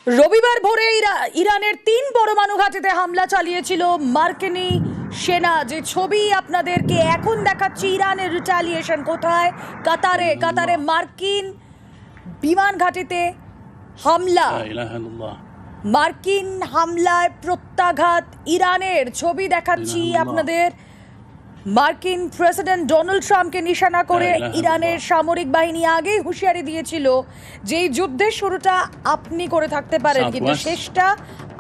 রবিবার ভোরে ইরানের 3 পরমাণু ঘাঁটিতে হামলা চালিয়েছিল মার্কিনী সেনা। যে ছবি আপনাদেরকে এখন দেখাচ্ছি, ইরানের রিটালিয়েশন কোথায়? কাতারে মার্কিন বিমান ঘাঁটিতে হামলা, মার্কিন হামলায় প্রত্যাঘাত ইরানের। ছবি দেখাচ্ছি আপনাদের। মার্কিন প্রেসিডেন্ট ডোনাল্ড ট্রাম্পকে নিশানা করে ইরানের সামরিক বাহিনী আগেই হুঁশিয়ারি দিয়েছিল যে এই যুদ্ধের শুরুটা আপনি করে থাকতে পারেন, কিন্তু শেষটা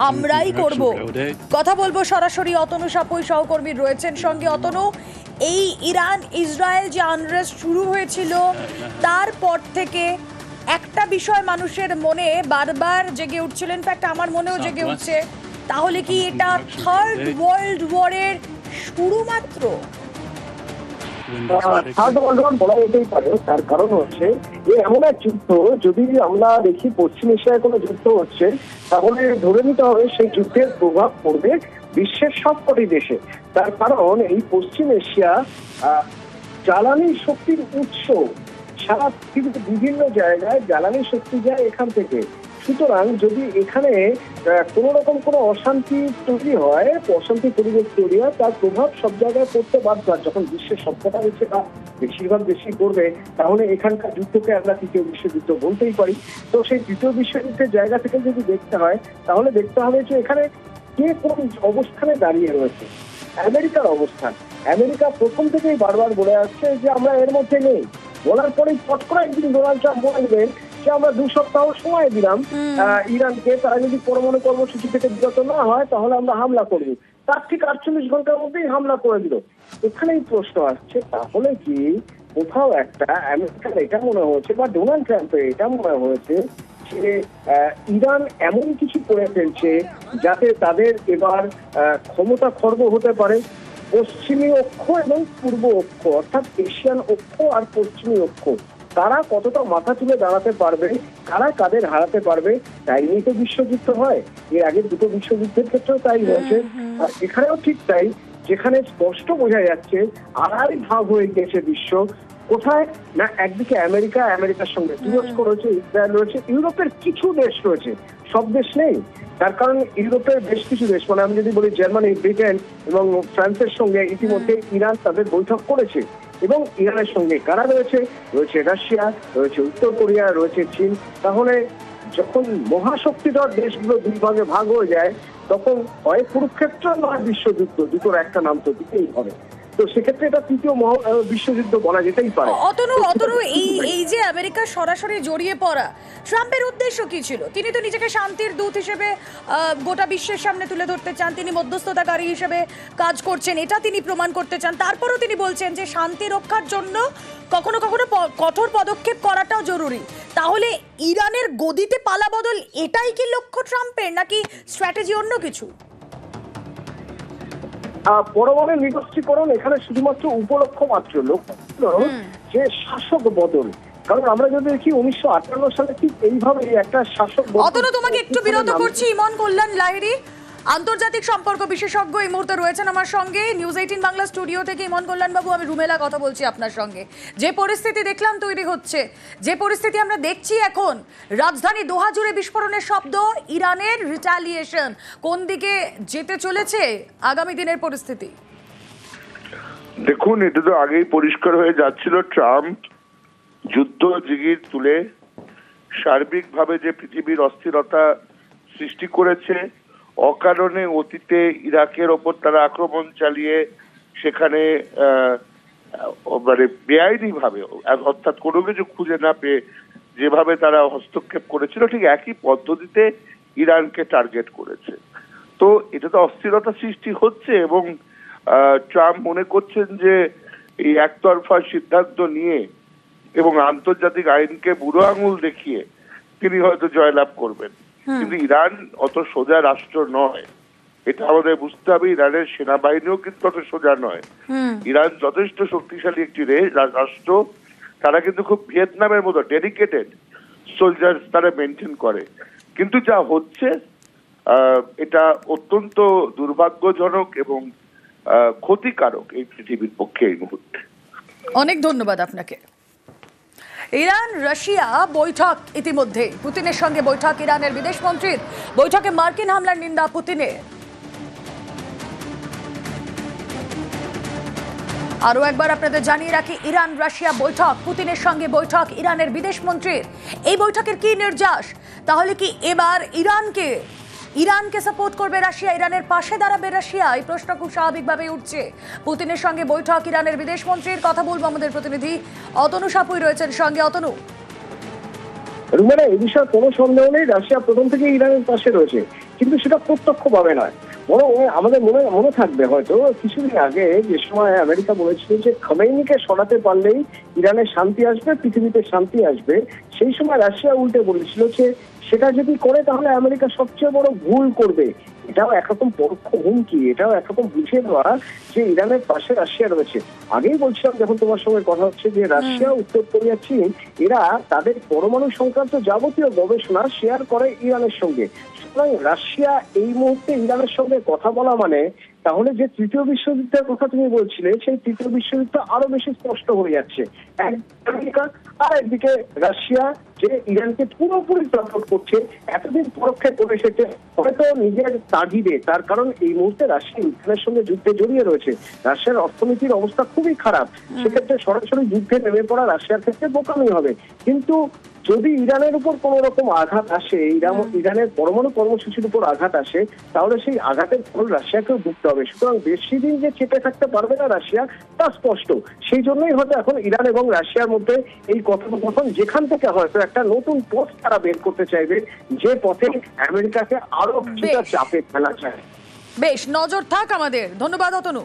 আমরাই করব। কথা বলবো সরাসরি অতনু সাপুই, সহকর্মী রয়েছেন সঙ্গে। অতনু, এই ইরান ইসরায়েল যে আনরেস্ট শুরু হয়েছিল তারপর থেকে একটা বিষয় মানুষের মনে বারবার জেগে উঠছিল, ইনফ্যাক্ট আমার মনেও জেগে উঠছে, তাহলে কি এটা থার্ড ওয়ার্ল্ড ওয়ারের শুরু মাত্র? থার্ড ওয়ার্ল্ড ওয়ার বলা যেতেই পারে। তার কারণ হচ্ছে যে এমন এক যুদ্ধ, যদি আমরা দেখি পশ্চিম এশিয়ায় কোনো যুদ্ধ হচ্ছে, তাহলে ধরে নিতে হবে সেই যুদ্ধের প্রভাব পড়বে বিশ্বের সবকটি দেশে। তার কারণ এই পশ্চিম এশিয়া জ্বালানি শক্তির উৎস, সারা পৃথিবীর বিভিন্ন জায়গায় জ্বালানি শক্তি যায় এখান থেকে। সুতরাং যদি এখানে কোন রকম কোনো অশান্তি তৈরি হয়, অশান্তি পরিবেশ তৈরি হয়, তার প্রভাব সব জায়গায় পড়তে বাধ্য। যখন বিশ্বের সবকটা দেশে বা বেশিরভাগ দেশই করবে, তাহলে এখানকার যুদ্ধকে আমরা তৃতীয় বিশ্বযুদ্ধ বলতেই পারি। তো সেই তৃতীয় বিশ্বযুদ্ধের জায়গা থেকে যদি দেখতে হয়, তাহলে দেখতে হবে যে এখানে কে কোন অবস্থানে দাঁড়িয়ে রয়েছে। আমেরিকার অবস্থান, আমেরিকা প্রথম থেকেই বারবার বলে আসছে যে আমরা এর মধ্যে নেই। বলার পরেই পট করে একদিন ডোনাল্ড ট্রাম্প বলবেন যে আমরা 2 সপ্তাহ সময় দিলাম ইরানকে, তারা যদি পরমাণু কর্মসূচি থেকে বিরত না হয় তাহলে আমরা হামলা করব। তার ঠিক 48 ঘন্টার মধ্যেই হামলা করে দিল। এখানেই প্রশ্ন আসছে, তাহলে কি কোথাও একটা আমেরিকার এটা মনে হয়েছে বা ডোনাল্ড ট্রাম্পের এটা মনে হয়েছে যে ইরান এমন কিছু করে ফেলছে যাতে তাদের এবার ক্ষমতা খর্ব হতে পারে। পশ্চিমী অক্ষ এবং পূর্ব অক্ষ, অর্থাৎ এশিয়ান অক্ষ আর পশ্চিমী অক্ষ, তারা কতটা মাথা তুলে দাঁড়াতে পারবে, কারা কাদের হারাতে পারবে। তাই নিয়ে তো বিশ্বযুদ্ধ হয়, এর আগে 2টো বিশ্বযুদ্ধের ক্ষেত্রেও তাই হয়েছে। আর এখানেও ঠিক তাই, যেখানে স্পষ্ট বোঝা যাচ্ছে আড়াই ভাগ হয়ে গেছে বিশ্ব। কোথায় না, একদিকে আমেরিকার সঙ্গে তুরস্ক রয়েছে, ইসরায়েল রয়েছে, ইউরোপের কিছু দেশ রয়েছে, সব দেশ নেই। তার কারণ ইউরোপের বেশ কিছু দেশ, মানে আমি যদি বলি জার্মানি, ব্রিটেন এবং ফ্রান্সের সঙ্গে ইতিমধ্যে ইরান তাদের বৈঠক করেছে। এবং ইরানের সঙ্গে কারা রয়েছে? রয়েছে রাশিয়া, রয়েছে উত্তর কোরিয়া, রয়েছে চীন। তাহলে যখন মহাশক্তিধর দেশগুলো 2 ভাগে ভাগ হয়ে যায়, তখন হয় কুরুক্ষেত্র নয় বিশ্বযুদ্ধ, দুটোর একটা নাম তো দিতেই হবে। তো সেক্ষেত্রে এটা তৃতীয় বিশ্বযুদ্ধ বলা যেতেই পারে। অতনু, এই যে আমেরিকা সরাসরি জড়িয়ে পড়া, ট্রাম্পের উদ্দেশ্য কি ছিল? তিনি তো নিজেকে শান্তির দূত হিসেবে গোটা বিশ্বের সামনে তুলে ধরতে চান, তিনি মধ্যস্থতাকারী হিসেবে কাজ করছেন, এটা তিনি প্রমাণ করতে চান। তারপরও তিনি বলছেন যে শান্তি রক্ষার জন্য কখনো কখনো কঠোর পদক্ষেপ করাটাও জরুরি। তাহলে ইরানের গদিতে পালা বদল, এটাই কি লক্ষ্য ট্রাম্পের, নাকি স্ট্র্যাটেজি অন্য কিছু? পরমাণু নিরস্ত্রীকরণ এখানে শুধুমাত্র উপলক্ষ মাত্র, লক্ষ্য যে শাসক বদল। কারণ আমরা যদি দেখি 1958 সালে ঠিক এইভাবে একটা শাসক বদল। অতনু, তোমাকে একটু বিরত করছি। ইমন কল্যাণ লাহিড়ী, আন্তর্জাতিক সম্পর্ক বিশেষজ্ঞ, এই মুহূর্তে রয়েছেন আমার সঙ্গে নিউজ 18 বাংলা স্টুডিও থেকে। ইমন কল্যাণ বাবু, আমি রুমেলা কথা বলছি আপনার সঙ্গে। যে পরিস্থিতি দেখলাম তৈরি হচ্ছে, যে পরিস্থিতি আমরা দেখছি এখন, রাজধানী দোহা জুড়ে বিস্ফোরণের শব্দ, ইরানের রিটালিয়েশন, কোন দিকে যেতে চলেছে আগামী দিনের পরিস্থিতি? দেখুন, এটা তো আগেই পরিষ্কার হয়ে যাচ্ছিল। ট্রাম্প যুদ্ধ জিগির তুলে সার্বিকভাবে যে পৃথিবীর অস্থিরতা সৃষ্টি করেছে, অকারণে অতীতে ইরাকের ওপর তারা আক্রমণ চালিয়ে সেখানে মানে বেআইনি ভাবে, অর্থাৎ কোনো কিছু খুঁজে না পেয়ে যেভাবে তারা হস্তক্ষেপ করেছিল, ঠিক একই পদ্ধতিতে ইরানকে টার্গেট করেছে। তো এটা তো অস্থিরতা সৃষ্টি হচ্ছে এবং ট্রাম্প মনে করছেন যে এই একতরফা সিদ্ধান্ত নিয়ে এবং আন্তর্জাতিক আইনকে বুড়ো আঙুল দেখিয়ে তিনি হয়তো জয়লাভ করবেন। কিন্তু ইরান অত সোজা রাষ্ট্র নয়, এটা আমাদের বুঝতে হবে। ইরানের সেনাবাহিনীও কিন্তু অত সোজা নয়। ইরান যথেষ্ট শক্তিশালী একটি রাষ্ট্র। তারা কিন্তু খুব ভিয়েতনামের মতো ডেডিকেটেড সোলজার তারা মেনটেন করে। কিন্তু যা হচ্ছে এটা অত্যন্ত দুর্ভাগ্যজনক এবং ক্ষতিকারক এই পৃথিবীর পক্ষে এই মুহূর্তে। অনেক ধন্যবাদ আপনাকে। ইরান রাশিয়া বৈঠক ইতিমধ্যে পুতিনের সঙ্গে বৈঠক ইরানের বিদেশ মন্ত্রীর বৈঠকে মার্কিন হামলার নিন্দা পুতিনের। আরো একবার আপনাদের জানিয়ে রাখি, ইরান রাশিয়া বৈঠক, পুতিনের সঙ্গে বৈঠক ইরানের বিদেশ মন্ত্রীর। এই বৈঠকের কি নির্যাস? তাহলে কি এবার ইরানকে সাপোর্ট করবে রাশিয়া, ইরানের পাশে দাঁড়াবে রাশিয়া? এই প্রশ্ন খুব স্বাভাবিকভাবেই উঠছে। পুতিনের সঙ্গে বৈঠক ইরানের বিদেশ মন্ত্রীর। কথা বলবো আমাদের প্রতিনিধি অতনু সাপুই রয়েছেন সঙ্গে। অতনু, রুমেরা, এই বিষয়ে কোনো সন্দেহ নেই, রাশিয়া প্রথম থেকে ইরানের পাশে রয়েছে, কিন্তু সেটা প্রত্যক্ষভাবে নয়, বরং আমাদের মনে থাকবে হয়তো কিছুদিন আগে যে সময় আমেরিকা বলেছিল যে খমেইনিকে সরাতে পারলেই ইরানের শান্তি আসবে, পৃথিবীতে শান্তি আসবে, সেই সময় রাশিয়া উল্টে বলেছিল যে সেটা যদি করে তাহলে আমেরিকা সবচেয়ে বড় ভুল করবে। এটাও একরকম পরোক্ষ হুমকি, এটাও একরকম বুঝিয়ে দেওয়া যে ইরানের পাশে রাশিয়া রয়েছে। আগেই বলছিলাম যখন তোমার সঙ্গে কথা হচ্ছে যে রাশিয়া, উত্তর কোরিয়া, চীন এরা তাদের পরমাণু সংক্রান্ত যাবতীয় গবেষণা শেয়ার করে ইরানের সঙ্গে। সুতরাং রাশিয়া এই মুহূর্তে ইরানের সঙ্গে কথা বলা মানে তাহলে যে তৃতীয় বিশ্বযুদ্ধের কথা তুমি বলছিলে সেই তৃতীয় বিশ্বযুদ্ধ আরো বেশি স্পষ্ট হয়ে যাচ্ছে। আমেরিকা আর একদিকে রাশিয়া যে ইরানকে পুরোপুরি সাপোর্ট করছে, এতদিন পরোক্ষে করে এসেছে হয়তো নিজের তাগিদে, তার কারণ এই মুহূর্তে রাশিয়া ইউক্রেনের সঙ্গে যুদ্ধে জড়িয়ে রয়েছে। রাশিয়ার অর্থনীতির অবস্থা খুবই খারাপ, সেক্ষেত্রে সরাসরি যুদ্ধে নেমে পড়া রাশিয়ার ক্ষেত্রে বোকামি হবে। কিন্তু যদি ইরানের উপর কোন রকম আঘাত আসে, ইরানের পরমাণু কর্মসূচির উপর আঘাত আসে, তাহলে সেই আঘাতের ফল রাশিয়াকেও ভুগতে হবে। সুতরাং বেশি দিন যে চেপে থাকতে পারবে না রাশিয়া তা স্পষ্ট। সেই জন্যই হয়তো এখন ইরান এবং রাশিয়ার মধ্যে এই কথোপকথন, যেখান থেকে হয়তো একটা নতুন পথ তারা বের করতে চাইবে, যে পথে আমেরিকাকে আরো কিছুটা চাপে ফেলা চায়। বেশ, নজর থাক আমাদের। ধন্যবাদ অতনু।